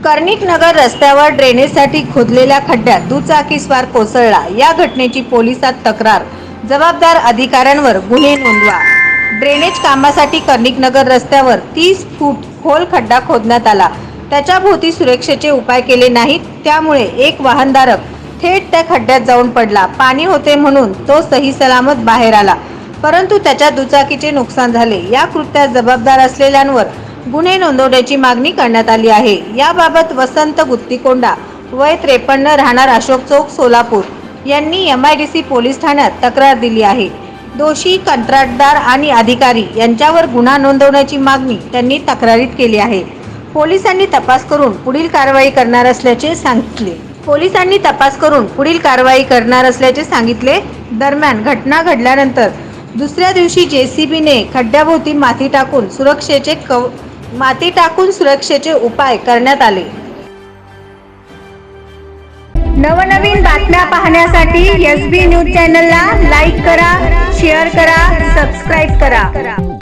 कर्णिक नगर रस्त्यावर ड्रेनेजसाठी खोदलेल्या खड्ड्यात दुचाकीस्वार कोसळला। या घटनेची पोलिसात तक्रार, जबाबदार अधिकाऱ्यांवर गुन्हे नोंदवा। ड्रेनेज कामासाठी कर्णिक नगर रस्त्यावर 30 फूट खोल खड्डा खोदण्यात आला। त्याच्या भोवती सुरक्षेचे उपाय केले नाहीत, त्यामुळे एक वाहनधारक थेट त्या खड्ड्यात जाऊन पडला। पाणी होते म्हणून तो सही सलामत बाहेर आला, परंतु त्याच्या दुचाकीचे नुकसान झाले। या कृत्यास जबाबदार असलेल्यांवर गुन्हे नोंदवण्याची मागणी करण्यात आली आहे। याबाबत वसंत गुत्तीकोंडा वय 53 राहणार अशोक चौक सोलापूर यांनी MIDC पोलीस ठाण्यात तक्रार दिली आहे। दोषी कंत्राटदार आणि अधिकारी यांच्यावर गुन्हा नोंदवण्याची मागणी त्यांनी तक्रारीत केली आहे। पोलिसांनी तपास करून पुढील कारवाई करणार असल्याचे सांगितले। दरम्यान घटना घडल्यानंतर दुसऱ्या दिवशी JCBने खड्ड्याभोवती माती टाकून सुरक्षेचे उपाय करण्यात आले। नवनवीन बातम्या पाहण्यासाठी SB न्यूज चॅनलला लाईक करा, शेअर करा, सबस्क्राईब करा।